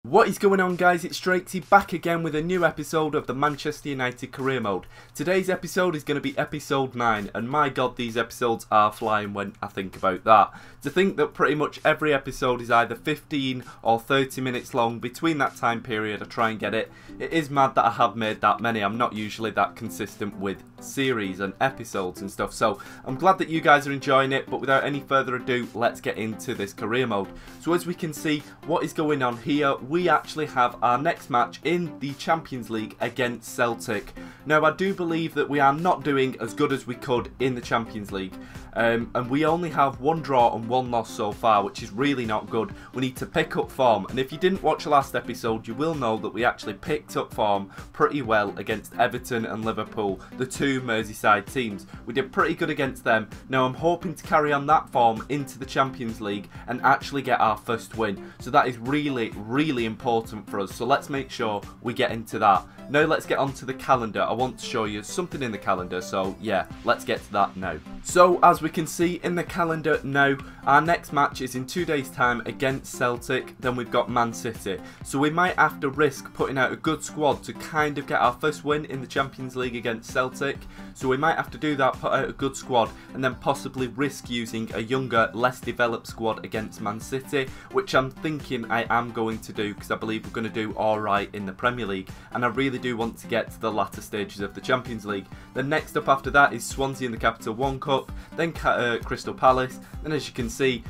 What is going on, guys? It's Drakesy back again with a new episode of the Manchester United Career Mode. Today's episode is going to be episode 9, and my god, these episodes are flying when I think about that. To think that pretty much every episode is either 15 or 30 minutes long, between that time period I try and get it. It is mad that I have made that many. I'm not usually that consistent with series and episodes and stuff, so I'm glad that you guys are enjoying it. But without any further ado, let's get into this career mode. So as we can see, what is going on here, we actually have our next match in the Champions League against Celtic. Now, I do believe that we are not doing as good as we could in the Champions League, and we only have one draw and one loss so far, which is really not good. We need to pick up form, and if you didn't watch the last episode, you will know that we actually picked up form pretty well against Everton and Liverpool, the two Merseyside teams. We did pretty good against them. Now, I'm hoping to carry on that form into the Champions League and actually get our first win, so that is really important for us, so let's make sure we get into that. Now let's get on to the calendar. I want to show you something in the calendar, so yeah, let's get to that now. So as we can see in the calendar now, our next match is in 2 days time against Celtic, then we've got Man City. So we might have to risk putting out a good squad to kind of get our first win in the Champions League against Celtic. So we might have to do that, put out a good squad, and then possibly risk using a younger, less developed squad against Man City, which I'm thinking I am going to do because I believe we're going to do alright in the Premier League, and I really do want to get to the latter stages of the Champions League. Then next up after that is Swansea in the Capital One Cup, then Crystal Palace, and as you can see,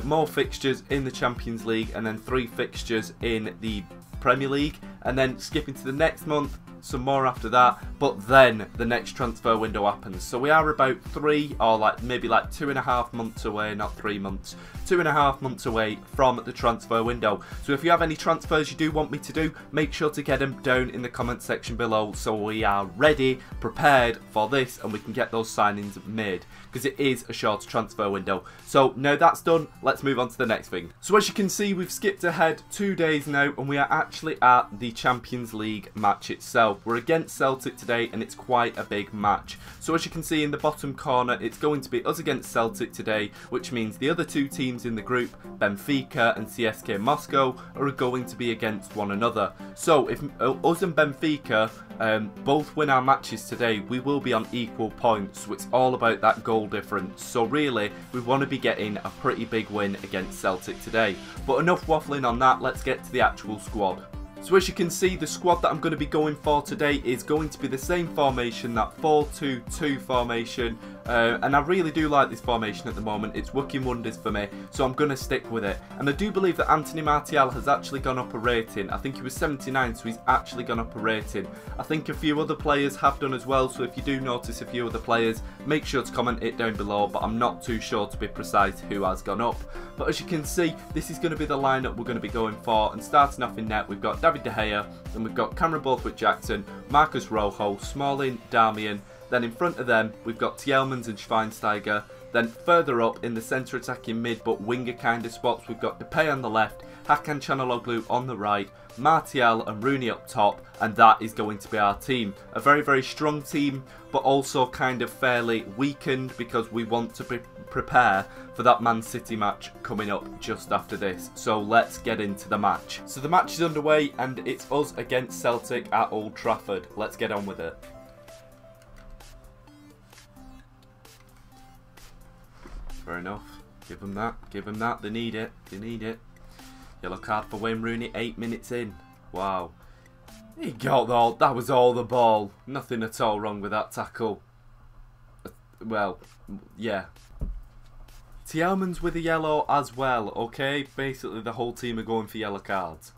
more fixtures in the Champions League, and then 3 fixtures in the Premier League, and then skipping to the next month, some more after that, but then the next transfer window happens. So we are about 3 or maybe 2.5 months away, not 3 months, 2.5 months away from the transfer window. So if you have any transfers you do want me to do, make sure to get them down in the comment section below so we are ready, prepared for this, and we can get those signings made, because it is a short transfer window. So now that's done, let's move on to the next thing. So as you can see, we've skipped ahead 2 days now, and we are actually at the Champions League match itself. We're against Celtic today, and it's quite a big match. So as you can see in the bottom corner, it's going to be us against Celtic today, which means the other 2 teams in the group, Benfica and CSK Moscow, are going to be against one another. So if us and Benfica both win our matches today, we will be on equal points, so it's all about that goal difference. So really, we want to be getting a pretty big win against Celtic today. But enough waffling on that, let's get to the actual squad. So as you can see, the squad that I'm going to be going for today is going to be the same formation, that 4-2-2 formation. And I really do like this formation at the moment. It's working wonders for me, so I'm going to stick with it. And I do believe that Anthony Martial has actually gone up a rating. I think he was 79, so he's actually gone up a rating. I think a few other players have done as well, so if you do notice a few other players, make sure to comment it down below, but I'm not too sure to be precise who has gone up. But as you can see, this is going to be the lineup we're going to be going for, and starting off in net, we've got David De Gea, then we've got Cameron Borthwick-Jackson, Marcus Rojo, Smalling, Darmian. Then in front of them, we've got Tielemans and Schweinsteiger. Then further up in the centre attacking mid but winger kind of spots, we've got Depay on the left, Hakan Çalhanoğlu on the right, Martial and Rooney up top, and that is going to be our team. A very strong team, but also kind of fairly weakened because we want to prepare for that Man City match coming up just after this. So let's get into the match. So the match is underway, and it's us against Celtic at Old Trafford. Let's get on with it. Fair enough. Give them that. Give them that. They need it. They need it. Yellow card for Wayne Rooney 8 minutes in. Wow. He got all. That was all the ball. Nothing at all wrong with that tackle. Well, yeah. Tielemans with a yellow as well. Okay. Basically, the whole team are going for yellow cards.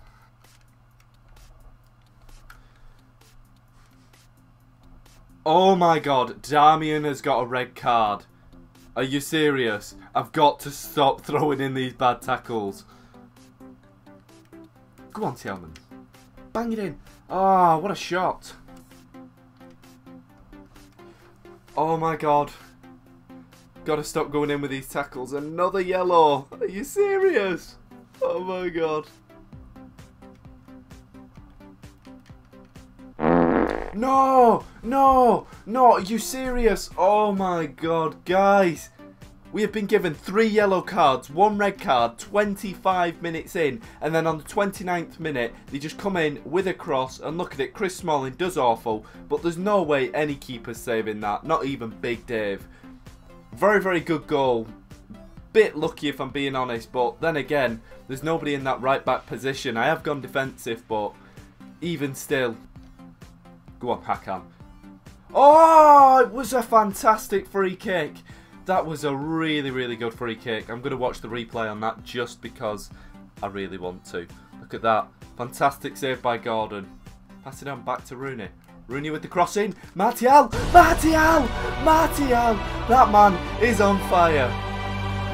Oh my god. Darmian has got a red card. Are you serious? I've got to stop throwing in these bad tackles. Go on, Tielemans. Bang it in. Ah, oh, what a shot. Oh my god. Got to stop going in with these tackles. Another yellow. Are you serious? Oh my god. No! No! No! Are you serious? Oh my god, guys! We have been given 3 yellow cards, 1 red card, 25 minutes in, and then on the 29th minute, they just come in with a cross, and look at it, Chris Smalling does awful, but there's no way any keeper's saving that, not even Big Dave. Very, very good goal. Bit lucky if I'm being honest, but then again, there's nobody in that right back position. I have gone defensive, but even still. Go on, Hakan. Oh, it was a fantastic free kick. That was a really, really good free kick. I'm going to watch the replay on that just because I really want to. Look at that. Fantastic save by Gordon. Pass it on back to Rooney. Rooney with the crossing. Martial! Martial! Martial! That man is on fire.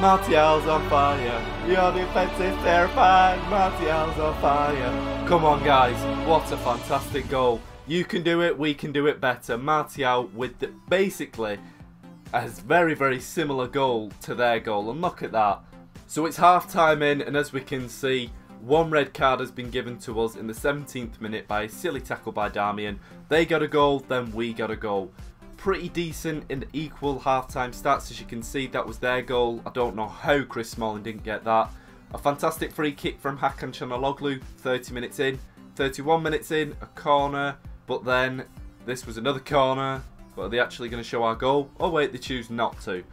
Martial's on fire. Your defence is terrifying. Martial's on fire. Come on, guys. What a fantastic goal. You can do it. We can do it better. Martial with basically a very, very similar goal to their goal. And look at that. So it's half-time in, and as we can see, 1 red card has been given to us in the 17th minute by a silly tackle by Darmian. They got a goal, then we got a goal. Pretty decent in equal half-time stats, as you can see. That was their goal. I don't know how Chris Smalling didn't get that. A fantastic free kick from Hakan Çalhanoğlu, 30 minutes in. 31 minutes in, a corner, but then this was another corner. But are they actually going to show our goal? Oh wait, they choose not to.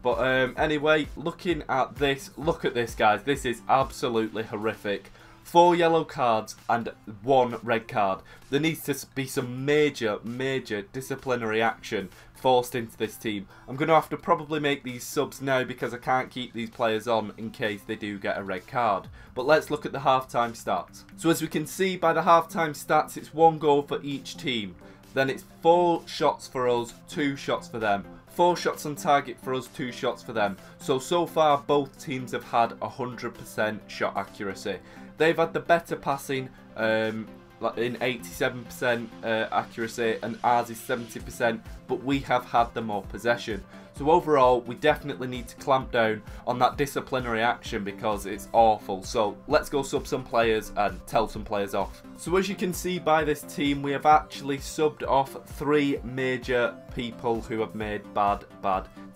But anyway, looking at this, look at this, guys. This is absolutely horrific. 4 yellow cards and 1 red card. There needs to be some major, major disciplinary action forced into this team. I'm going to have to probably make these subs now because I can't keep these players on in case they do get a red card. But let's look at the half-time stats. So as we can see by the half-time stats, it's 1 goal for each team. Then it's 4 shots for us, 2 shots for them. 4 shots on target for us, 2 shots for them. So far both teams have had 100% shot accuracy. They've had the better passing in 87% accuracy, and ours is 70%, but we have had the more possession. So overall, we definitely need to clamp down on that disciplinary action because it's awful. So let's go sub some players and tell some players off. So as you can see by this team, we have actually subbed off 3 major people who have made bad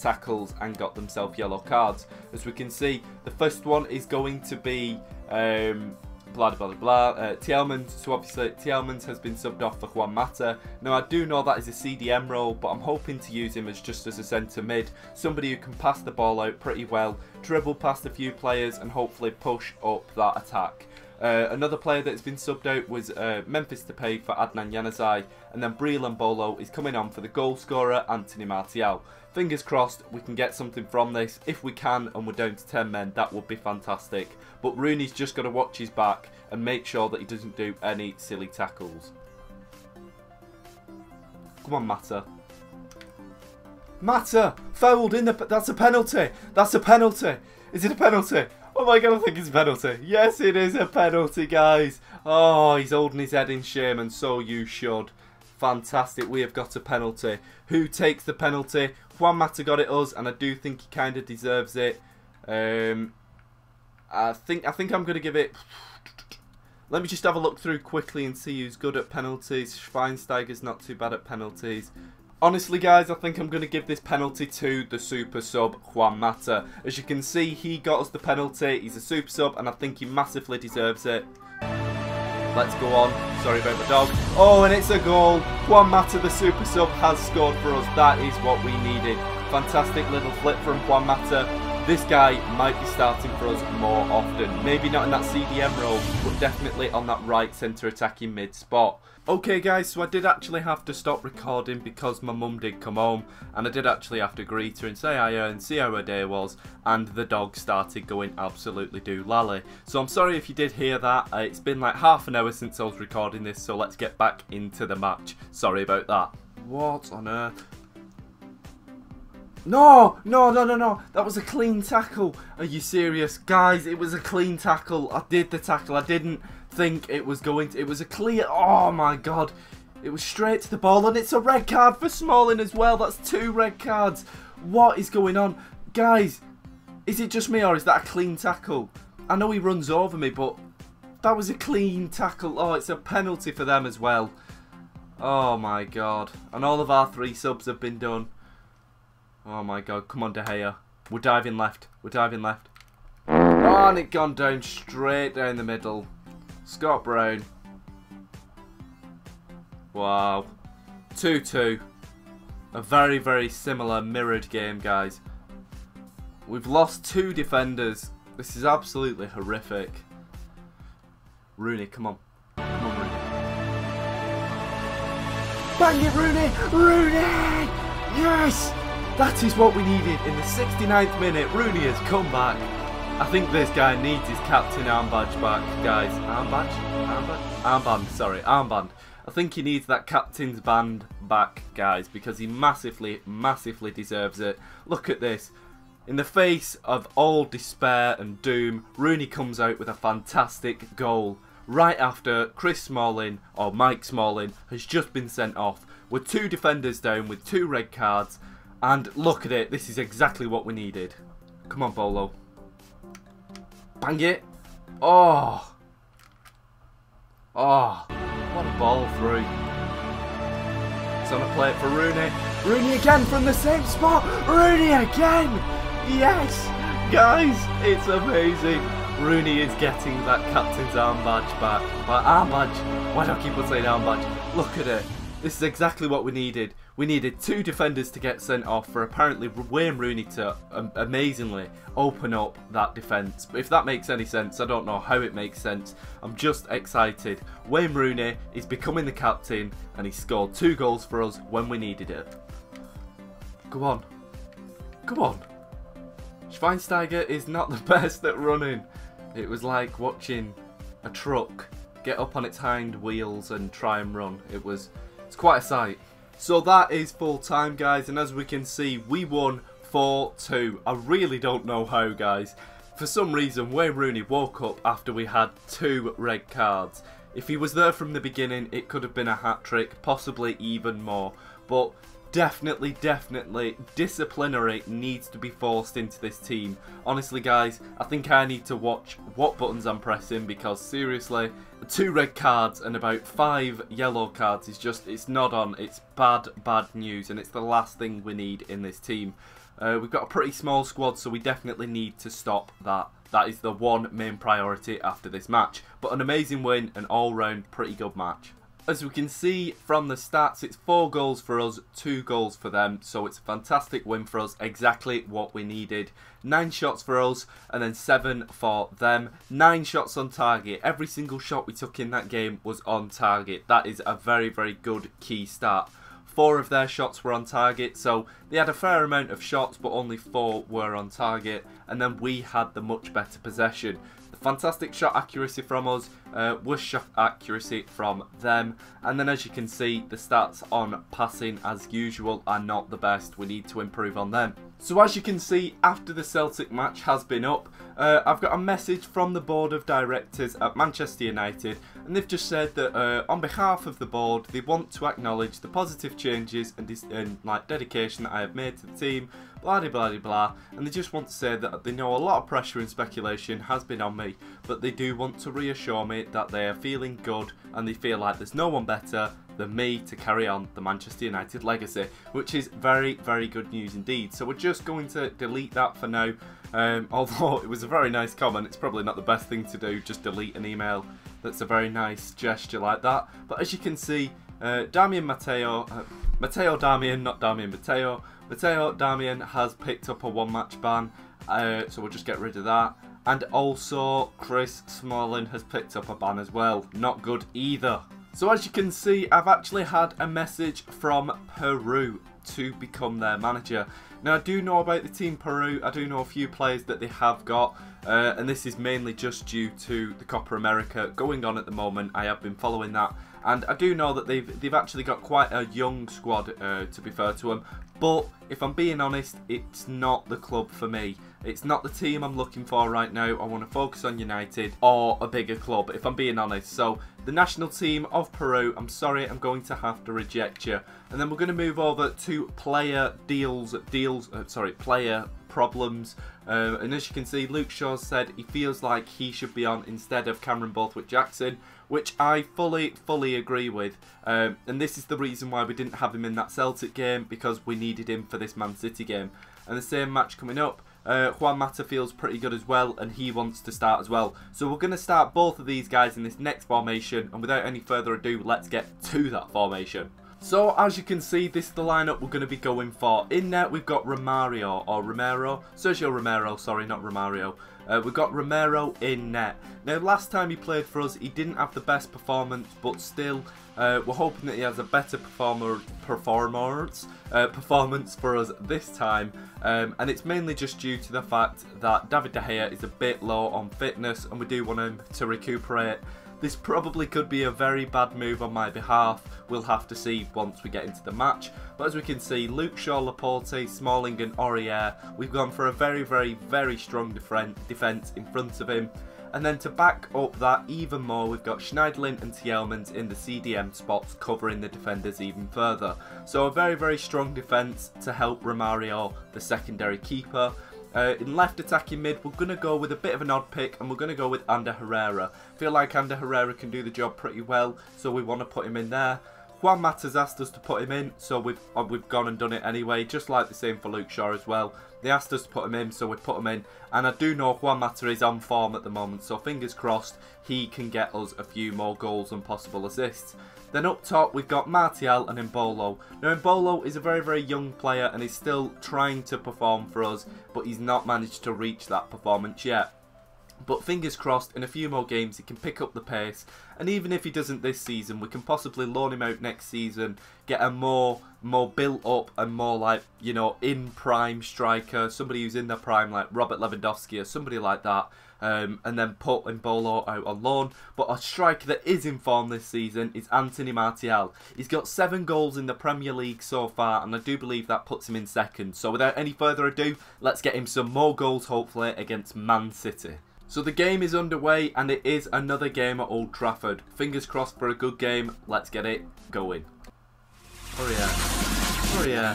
tackles and got themselves yellow cards. As we can see, the first one is going to be Tielemans. So obviously Tielemans has been subbed off for Juan Mata. Now I do know that is a CDM role, but I'm hoping to use him as just as a centre mid, somebody who can pass the ball out pretty well, dribble past a few players and hopefully push up that attack. Another player that's been subbed out was Memphis Depay for Adnan Januzaj, and then Breel Embolo is coming on for the goal scorer Anthony Martial. Fingers crossed we can get something from this. If we can and we're down to 10 men, that would be fantastic. But Rooney's just got to watch his back and make sure that he doesn't do any silly tackles. Come on, Mata. Mata! Fouled in the... That's a penalty! That's a penalty! Is it a penalty? Oh my god, I think it's a penalty. Yes, it is a penalty, guys. Oh, he's holding his head in shame, and so you should. Fantastic, we have got a penalty. Who takes the penalty? Juan Mata got it us, and I do think he kind of deserves it. I think I'm going to give it... Let me just have a look through quickly and see who's good at penalties. Schweinsteiger's not too bad at penalties. Honestly, guys, I think I'm going to give this penalty to the super sub, Juan Mata. As you can see, he got us the penalty. He's a super sub, and I think he massively deserves it. Let's go on. Sorry about the dog. Oh, and it's a goal. Juan Mata, the super sub, has scored for us. That is what we needed. Fantastic little flip from Juan Mata. This guy might be starting for us more often. Maybe not in that CDM role, but definitely on that right centre attacking mid spot. Okay guys, so I did actually have to stop recording because my mum did come home, and I did actually have to greet her and say hiya and see how her day was, and the dog started going absolutely doolally. So I'm sorry if you did hear that. It's been like half an hour since I was recording this, so let's get back into the match. Sorry about that. What on earth? No, that was a clean tackle. Are you serious? Guys, it was a clean tackle. I did the tackle. I didn't think it was going to... It was a clear... Oh my god. It was straight to the ball, and it's a red card for Smalling as well. That's 2 red cards. What is going on? Guys, is it just me or is that a clean tackle? I know he runs over me, but that was a clean tackle. Oh, it's a penalty for them as well. Oh my god. And all of our 3 subs have been done. Oh my god, come on De Gea. We're diving left. We're diving left. Oh, and it gone down straight down the middle. Scott Brown. Wow. 2-2. A very, very similar mirrored game, guys. We've lost 2 defenders. This is absolutely horrific. Rooney, come on. Come on, Rooney. Bang it, Rooney! Rooney! Yes! That is what we needed. In the 69th minute, Rooney has come back. I think this guy needs his captain armband back, guys. Armband? Armband, sorry, armband. I think he needs that captain's band back, guys, because he massively, massively deserves it. Look at this. In the face of all despair and doom, Rooney comes out with a fantastic goal. Right after Chris Smalling, or Mike Smalling, has just been sent off. With 2 defenders down, with 2 red cards. And look at it, this is exactly what we needed. Come on, Bolo. Bang it. Oh. Oh. What a ball through. It's on a plate for Rooney. Rooney again from the same spot. Rooney again. Yes. Guys, it's amazing. Rooney is getting that captain's arm badge back. Arm badge. Why do I keep on saying arm badge? Look at it. This is exactly what we needed. We needed 2 defenders to get sent off for apparently Wayne Rooney to amazingly open up that defence. But if that makes any sense, I don't know how it makes sense. I'm just excited. Wayne Rooney is becoming the captain and he scored 2 goals for us when we needed it. Go on. Come on. Schweinsteiger is not the best at running. It was like watching a truck get up on its hind wheels and try and run. It's quite a sight. So that is full time, guys, and as we can see, we won 4-2. I really don't know how, guys. For some reason, Wayne Rooney woke up after we had 2 red cards. If he was there from the beginning, it could have been a hat-trick, possibly even more. But definitely, disciplinary needs to be forced into this team. Honestly, guys, I think I need to watch what buttons I'm pressing because, seriously, 2 red cards and about 5 yellow cards is just, it's not on. It's bad news, and it's the last thing we need in this team. We've got a pretty small squad, so we definitely need to stop that. That is the one main priority after this match. But an amazing win, an all-round pretty good match. As we can see from the stats, it's 4 goals for us, 2 goals for them, so it's a fantastic win for us, exactly what we needed. 9 shots for us, and then 7 for them. 9 shots on target. Every single shot we took in that game was on target. That is a very, very good key stat. 4 of their shots were on target, so they had a fair amount of shots, but only 4 were on target, and then we had the much better possession. Fantastic shot accuracy from us, worse shot accuracy from them, and then as you can see, the stats on passing as usual are not the best. We need to improve on them. So as you can see, after the Celtic match has been up, I've got a message from the board of directors at Manchester United, and they've just said that on behalf of the board, they want to acknowledge the positive changes and like dedication that I have made to the team, blah blah blah blah, and they just want to say that they know a lot of pressure and speculation has been on me, but they do want to reassure me that they are feeling good and they feel like there's no one better than me to carry on the Manchester United legacy, which is very, very good news indeed. So we're just going to delete that for now. Although it was a very nice comment, it's probably not the best thing to do, just delete an email. That's a very nice gesture like that. But as you can see, Damian Matteo Darmian, not Damian Matteo. Matteo Darmian has picked up a 1-match ban, so we'll just get rid of that. And also Chris Smalling has picked up a ban as well. Not good either. So as you can see, I've actually had a message from Peru to become their manager. Now I do know about the team Peru, I do know a few players that they have got, and this is mainly just due to the Copa America going on at the moment. I have been following that, and I do know that they've actually got quite a young squad, to be fair to them. But if I'm being honest, it's not the club for me. It's not the team I'm looking for right now. I want to focus on United or a bigger club, if I'm being honest. So the national team of Peru, I'm sorry, I'm going to have to reject you. And then we're going to move over to player player problems. And as you can see, Luke Shaw said he feels like he should be on instead of Cameron Borthwick-Jackson, which I fully agree with. And this is the reason why we didn't have him in that Celtic game, because we needed him for this Man City game. And the same match coming up, Juan Mata feels pretty good as well, and he wants to start as well. So we're going to start both of these guys in this next formation, and without any further ado, let's get to that formation. So as you can see, this is the lineup we're going to be going for. In net we've got Sergio Romero, sorry, not Romario. We've got Romero in net. Now last time he played for us, he didn't have the best performance, but still we're hoping that he has a better performance for us this time. And it's mainly just due to the fact that David De Gea is a bit low on fitness, and we do want him to recuperate. This probably could be a very bad move on my behalf. We'll have to see once we get into the match. But as we can see, Luke Shaw, Laporte, Smalling and Aurier, we've gone for a very strong defence in front of him. And then to back up that even more, we've got Schneiderlin and Tielemans in the CDM spots, covering the defenders even further. So a very strong defence to help Romario, the secondary keeper. In left attacking mid, we're going to go with a bit of an odd pick, and we're going to go with Ander Herrera. I feel like Ander Herrera can do the job pretty well, so we want to put him in there. Juan Mata's asked us to put him in, so we've gone and done it anyway, just like the same for Luke Shaw as well. They asked us to put him in, so we put him in, and I do know Juan Mata is on form at the moment, so fingers crossed he can get us a few more goals and possible assists. Then up top we've got Martial and Embolo. Now Embolo is a very young player and is still trying to perform for us, but he's not managed to reach that performance yet. But fingers crossed, in a few more games he can pick up the pace, and even if he doesn't this season, we can possibly loan him out next season, get a more built up and more like, you know, in prime striker, somebody who's in their prime like Robert Lewandowski or somebody like that, and then put Embolo out on loan. But a striker that is in form this season is Anthony Martial. He's got 7 goals in the Premier League so far, and I do believe that puts him in second. So without any further ado, let's get him some more goals hopefully against Man City. So the game is underway, and it is another game at Old Trafford. Fingers crossed for a good game. Let's get it going. Aurier!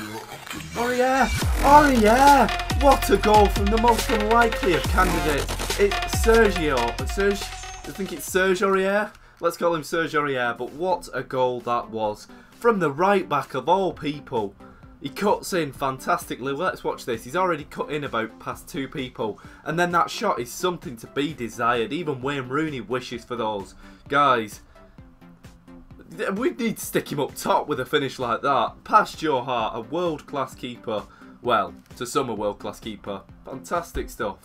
What a goal from the most unlikely of candidates. It's Sergio. I think it's Serge Aurier. Let's call him Serge Aurier. But what a goal that was. From the right back of all people. He cuts in fantastically. Let's watch this. He's already cut in about past 2 people. And then that shot is something to be desired. Even Wayne Rooney wishes for those. Guys, we need to stick him up top with a finish like that. Past your heart, a world-class keeper. Well, to some a world-class keeper. Fantastic stuff.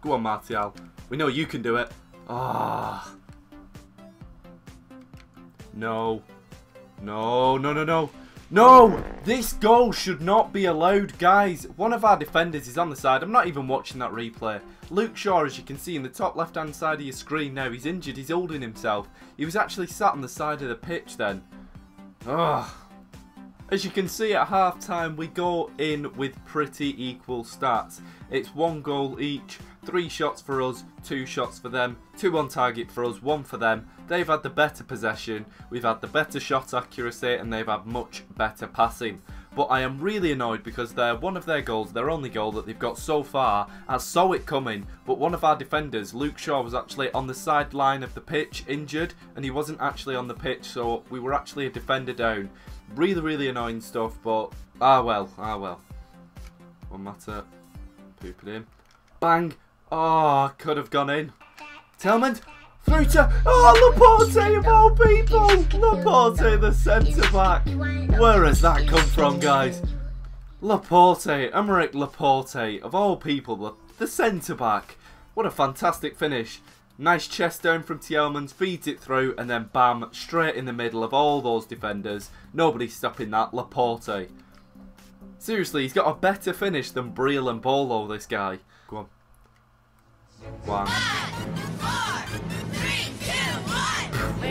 Go on, Martial. We know you can do it. Ah. No. No! This goal should not be allowed, guys. One of our defenders is on the side. I'm not even watching that replay. Luke Shaw, as you can see in the top left-hand side of your screen now, he's injured. He's holding himself. He was actually sat on the side of the pitch then. Ugh. As you can see at half-time, we go in with pretty equal stats. It's 1 goal each, 3 shots for us, 2 shots for them, 2 on target for us, 1 for them. They've had the better possession, we've had the better shot accuracy, and they've had much better passing. But I am really annoyed because one of their goals, their only goal that they've got so far, I saw it coming, but one of our defenders, Luke Shaw, was actually on the sideline of the pitch, injured, and he wasn't actually on the pitch, so we were actually a defender down. Really annoying stuff, but ah well. One matter. Poop it in. Bang! Oh, could have gone in. Tielemans! Through to... Oh, Laporte of all people! Laporte, the centre-back. Where has that come from, guys? Laporte, Aymeric Laporte, of all people, the centre-back. What a fantastic finish. Nice chest down from Tielemans, feeds it through, and then bam, straight in the middle of all those defenders. Nobody's stopping that. Laporte. Seriously, he's got a better finish than Breel and Bolo, this guy. Go on. 1. 5, 4, 3, 2,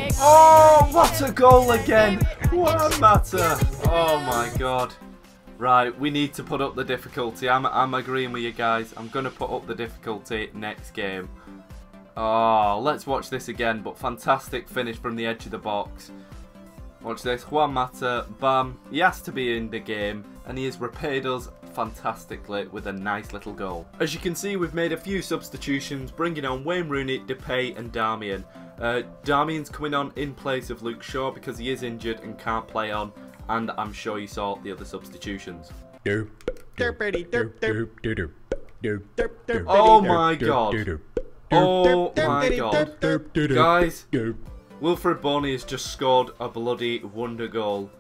1. Oh, what a goal again. Juan Mata. Oh my god. Right, we need to put up the difficulty. I'm agreeing with you guys. I'm going to put up the difficulty next game. Oh, let's watch this again, but fantastic finish from the edge of the box. Watch this, Juan Mata, bam, he has to be in the game, and he has repaid us fantastically with a nice little goal. As you can see, we've made a few substitutions, bringing on Wayne Rooney, Depay and Darmian. Darmian's coming on in place of Luke Shaw because he is injured and can't play on, and I'm sure you saw the other substitutions. Oh my god. Oh my god. Guys, Wilfried Bony has just scored a bloody wonder goal.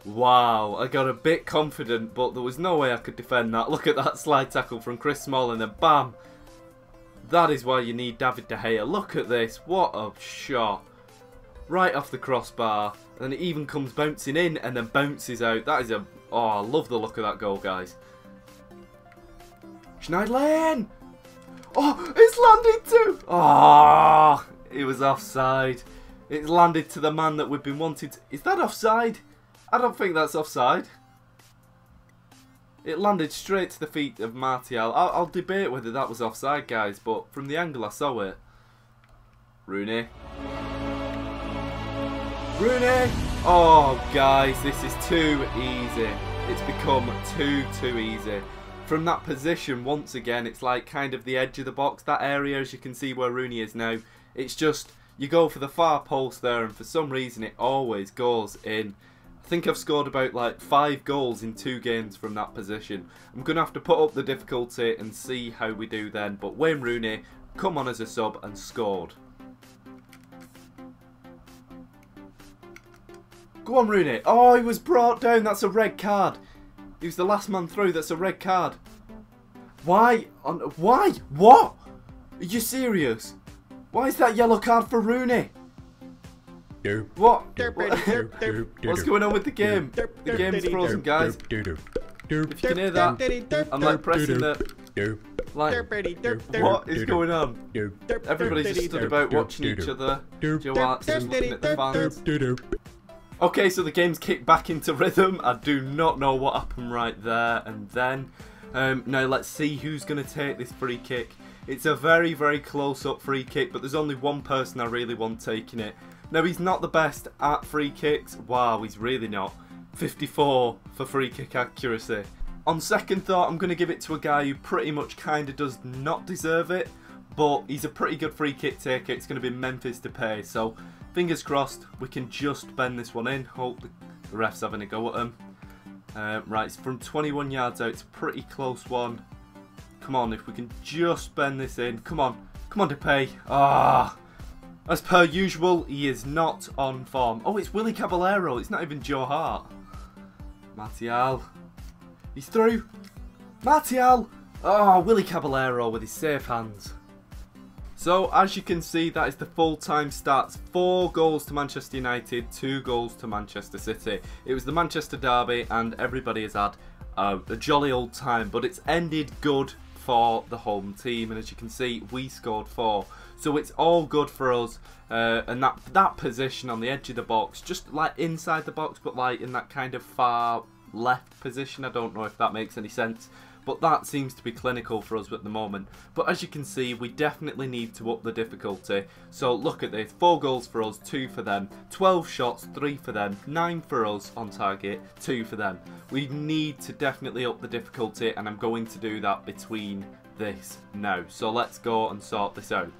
Wow, I got a bit confident, but there was no way I could defend that. Look at that slide tackle from Chris Smalling, and then bam. That is why you need David De Gea. Look at this. What a shot. Right off the crossbar. And it even comes bouncing in and then bounces out. That is a... Oh, I love the look of that goal, guys. Schneiderlin! Oh, it's landed too! Oh, it was offside. It's landed to the man that we've been wanting to... Is that offside? I don't think that's offside. It landed straight to the feet of Martial. I'll debate whether that was offside, guys, but from the angle I saw it. Rooney. Rooney! Oh, guys, this is too easy. It's become too easy. From that position, once again, it's like kind of the edge of the box. That area, as you can see where Rooney is now, it's just, you go for the far post there, and for some reason it always goes in. I think I've scored about like 5 goals in 2 games from that position. I'm going to have to put up the difficulty and see how we do then. But Wayne Rooney come on as a sub and scored. Go on, Rooney. Oh, he was brought down. That's a red card. He was the last man through. That's a red card. Why? Why? What? Are you serious? Why is that yellow card for Rooney? What? What's going on with the game? The game's frozen, guys. If you can hear that, I'm like pressing the... Like, what is going on? Everybody's just stood about watching each other. Joe Art's just looking at the fans. Okay, so the game's kicked back into rhythm. I do not know what happened right there and then. Now let's see who's going to take this free kick. It's a very close-up free kick, but there's only one person I really want taking it. Now, he's not the best at free kicks. Wow, he's really not. 54 for free kick accuracy. On second thought, I'm going to give it to a guy who pretty much kind of does not deserve it, but he's a pretty good free kick taker. It's going to be Memphis Depay. So, fingers crossed, we can just bend this one in. Hope the ref's having a go at him. Right, it's from 21 yards out. It's a pretty close one. Come on, if we can just bend this in. Come on, Depay. Ah. As per usual, he is not on form. Oh, it's Willy Caballero. It's not even Joe Hart. Martial. He's through. Martial. Oh, Willy Caballero with his safe hands. So, as you can see, that is the full-time stats. 4 goals to Manchester United, 2 goals to Manchester City. It was the Manchester derby, and everybody has had a jolly old time. But it's ended good for the home team, and as you can see, we scored 4. So it's all good for us, and that position on the edge of the box, just like inside the box, but like in that kind of far left position. I don't know if that makes any sense, but that seems to be clinical for us at the moment. But as you can see, we definitely need to up the difficulty. So look at this, 4 goals for us, 2 for them, 12 shots, 3 for them, 9 for us on target, 2 for them. We need to definitely up the difficulty, and I'm going to do that between this now. So let's go and sort this out.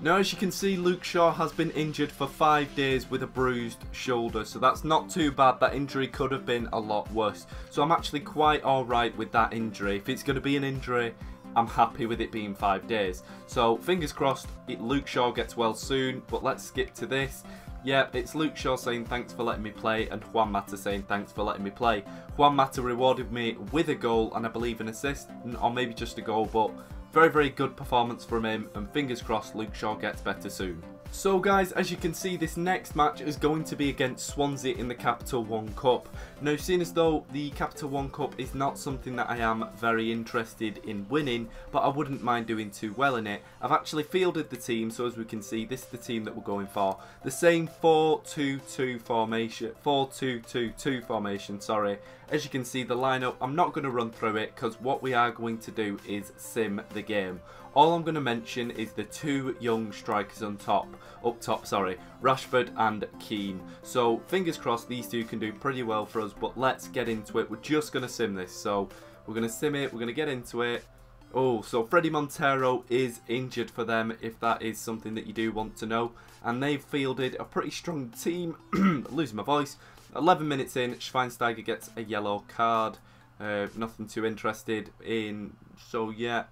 Now, as you can see, Luke Shaw has been injured for 5 days with a bruised shoulder, so that's not too bad. That injury could have been a lot worse. So I'm actually quite alright with that injury. If it's going to be an injury, I'm happy with it being 5 days. So fingers crossed Luke Shaw gets well soon, but let's skip to this. Yeah, it's Luke Shaw saying thanks for letting me play, and Juan Mata saying thanks for letting me play. Juan Mata rewarded me with a goal and I believe an assist, or maybe just a goal, but very good performance from him, and fingers crossed Luke Shaw gets better soon. So guys, as you can see, this next match is going to be against Swansea in the Capital One Cup. Now, seeing as though the Capital One Cup is not something that I am very interested in winning, but I wouldn't mind doing too well in it, I've actually fielded the team. So as we can see, this is the team that we're going for. The same 4-2-2 formation, 4-2-2-2 formation, sorry. As you can see, the lineup, I'm not going to run through it because what we are going to do is sim the game. All I'm going to mention is the 2 young strikers up top, Rashford and Keane. So fingers crossed these 2 can do pretty well for us, but let's get into it. We're just going to sim this. So we're going to sim it, we're going to get into it. Oh, so Freddie Montero is injured for them, if that is something that you do want to know. And they've fielded a pretty strong team. Losing my voice. 11 minutes in, Schweinsteiger gets a yellow card. Nothing too interested in So yeah.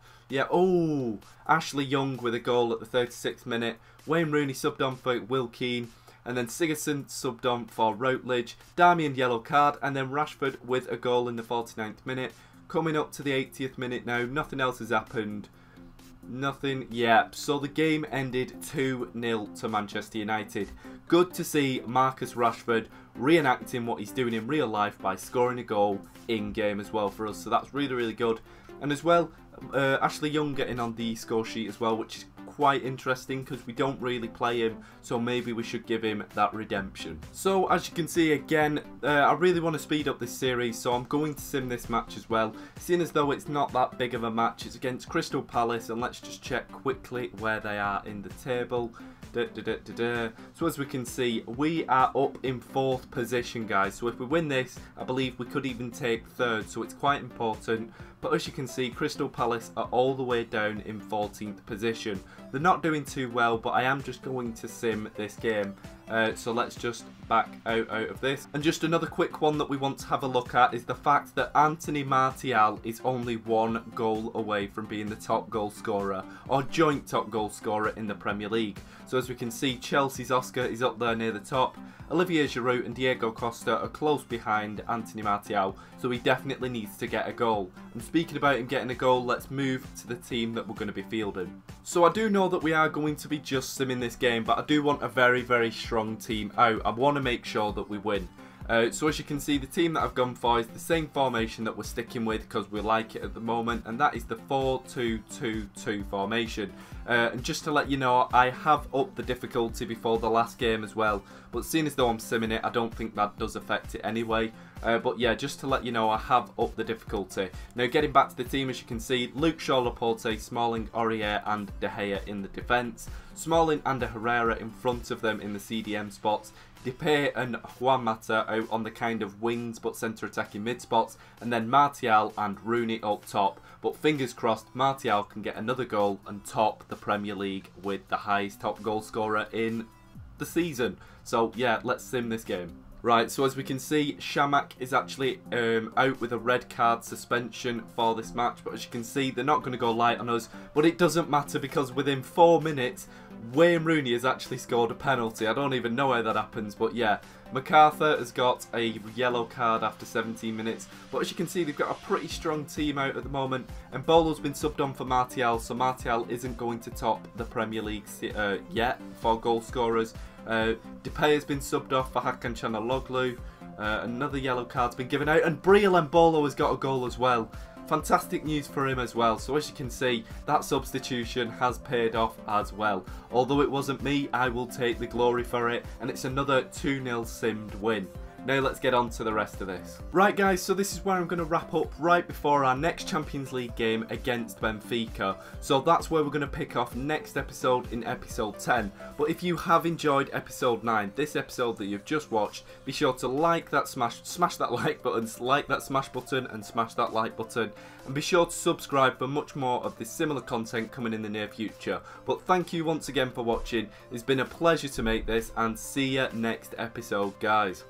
Oh, Ashley Young with a goal at the 36th minute. Wayne Rooney subbed on for Will Keane. And then Sigurdsson subbed on for Routledge. Darmian yellow card. And then Rashford with a goal in the 49th minute. Coming up to the 80th minute now. Nothing else has happened. Nothing. Yeah. So the game ended 2-0 to Manchester United. Good to see Marcus Rashford reenacting what he's doing in real life by scoring a goal in game as well for us. So that's really, really good. And as well, Ashley Young getting on the score sheet as well, which is quite interesting because we don't really play him, so maybe we should give him that redemption. So as you can see again, I really want to speed up this series, so I'm going to sim this match as well, seeing as though it's not that big of a match. It's against Crystal Palace, and let's just check quickly where they are in the table. So as we can see, we are up in 4th position, guys. So if we win this, I believe we could even take 3rd, so it's quite important. But as you can see, Crystal Palace are all the way down in 14th position. They're not doing too well, but I am just going to sim this game. So let's just back out of this. And just another quick one that we want to have a look at is the fact that Anthony Martial is only 1 goal away from being the top goal scorer, or joint top goal scorer in the Premier League. So as we can see, Chelsea's Oscar is up there near the top. Olivier Giroud and Diego Costa are close behind Anthony Martial, so he definitely needs to get a goal. And speaking about him getting a goal, let's move to the team that we're going to be fielding. So I do know that we are going to be just simming this game, but I do want a very, very strong team out. I want to make sure that we win. So as you can see, the team that I've gone for is the same formation that we're sticking with because we like it at the moment, and that is the 4-2-2-2 formation. And just to let you know, I have upped the difficulty before the last game as well, but seeing as though I'm simming it, I don't think that does affect it anyway. But yeah, just to let you know, I have upped the difficulty. Now getting back to the team, as you can see, Luke Shaw, Laporte, Smalling, Aurier and De Gea in the defence. Smalling and Herrera in front of them in the CDM spots. Depay and Juan Mata out on the kind of wings but centre attacking mid spots, and then Martial and Rooney up top. But fingers crossed, Martial can get another goal and top the Premier League with the highest top goal scorer in the season. So yeah, let's sim this game. Right, so as we can see, Shamak is actually out with a red card suspension for this match. But as you can see, they're not going to go light on us. But it doesn't matter because within 4 minutes, Wayne Rooney has actually scored a penalty. I don't even know how that happens, but yeah. MacArthur has got a yellow card after 17 minutes. But as you can see, they've got a pretty strong team out at the moment. And Bolo's been subbed on for Martial, so Martial isn't going to top the Premier League yet for goal scorers. Depay has been subbed off for Hakan Çalhanoğlu. Another yellow card's been given out, and Breel Embolo has got a goal as well. Fantastic news for him as well. So as you can see, that substitution has paid off as well. Although it wasn't me, I will take the glory for it, and it's another 2-0 simmed win. Now let's get on to the rest of this. Right guys, so this is where I'm going to wrap up right before our next Champions League game against Benfica. So that's where we're going to pick off next episode in episode 10. But if you have enjoyed episode 9, this episode that you've just watched, be sure to like that smash that like button, like that smash button and smash that like button. And be sure to subscribe for much more of this similar content coming in the near future. But thank you once again for watching. It's been a pleasure to make this, and see you next episode guys.